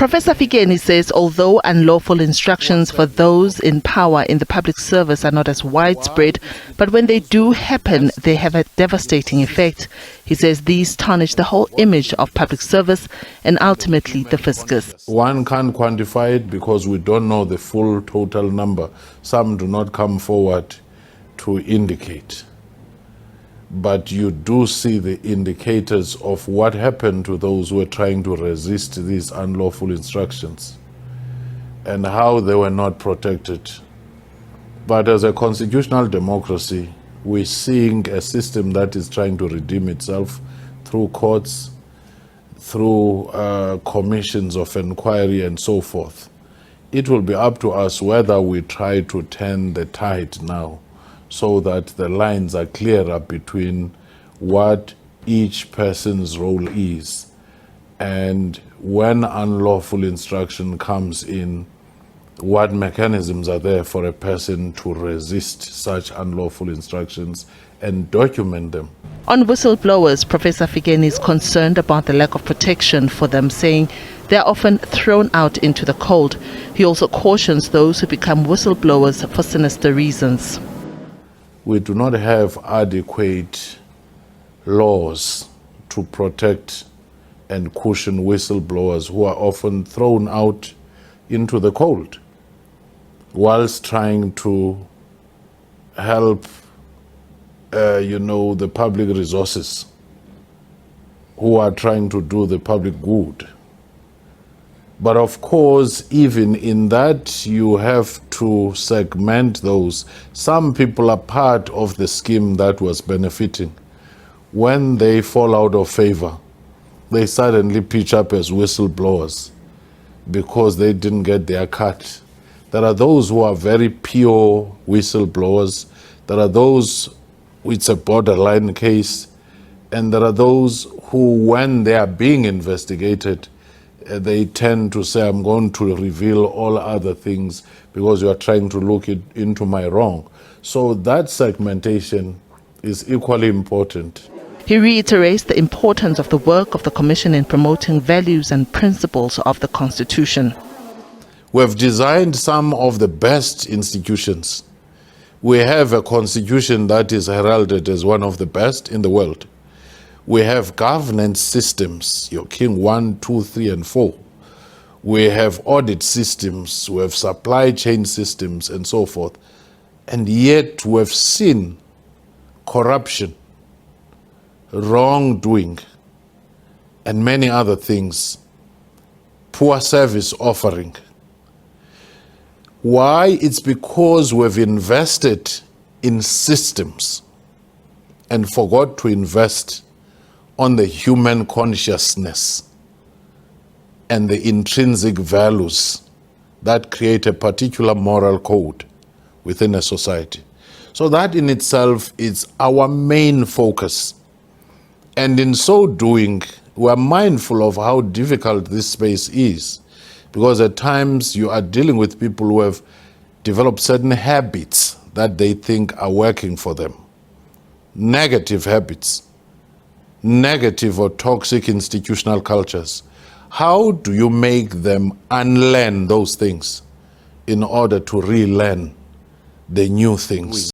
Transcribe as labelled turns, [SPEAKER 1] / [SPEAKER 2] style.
[SPEAKER 1] Professor Fikeni says although unlawful instructions for those in power in the public service are not as widespread, but when they do happen, they have a devastating effect. He says these tarnish the whole image of public service and ultimately the fiscus.
[SPEAKER 2] One can't quantify it because we don't know the full total number. Some do not come forward to indicate. But you do see the indicators of what happened to those who were trying to resist these unlawful instructions and how they were not protected. But as a constitutional democracy, we're seeing a system that is trying to redeem itself through courts, through commissions of inquiry and so forth. It will be up to us whether we try to turn the tide now so that the lines are clearer between what each person's role is and when unlawful instruction comes in, what mechanisms are there for a person to resist such unlawful instructions and document them.
[SPEAKER 1] On whistleblowers, Professor Fikeni is concerned about the lack of protection for them, saying they are often thrown out into the cold. He also cautions those who become whistleblowers for sinister reasons.
[SPEAKER 2] We do not have adequate laws to protect and cushion whistleblowers who are often thrown out into the cold whilst trying to help the public resources, who are trying to do the public good. But of course, even in that, you have to segment those. Some people are part of the scheme that was benefiting. When they fall out of favor, they suddenly pitch up as whistleblowers because they didn't get their cut. There are those who are very pure whistleblowers. There are those, it's a borderline case. And there are those who, when they are being investigated, they tend to say, I'm going to reveal all other things because you are trying to look into my wrong. So that segmentation is equally important.
[SPEAKER 1] He reiterates the importance of the work of the Commission in promoting values and principles of the Constitution.
[SPEAKER 2] We have designed some of the best institutions. We have a constitution that is heralded as one of the best in the world. We have governance systems, your King 1, 2, 3, and 4. We have audit systems, we have supply chain systems, and so forth. And yet we have seen corruption, wrongdoing, and many other things, poor service offering. Why? It's because we've invested in systems and forgot to invest on the human consciousness and the intrinsic values that create a particular moral code within a society. So that in itself is our main focus. And in so doing, we are mindful of how difficult this space is, because at times you are dealing with people who have developed certain habits that they think are working for them. Negative habits. Negative or toxic institutional cultures. How do you make them unlearn those things in order to relearn the new things?